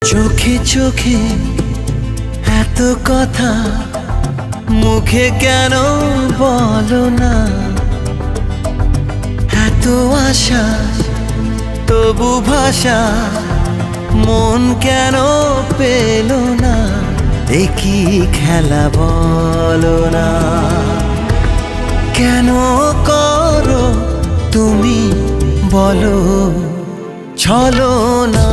চোখে চোখে এত কথা মুখে কেন বলো না, এত আশা তবু ভাষা মন কেন পেল না, একই খেলা বলো না। কেন করো তুমি বলো ছলনা।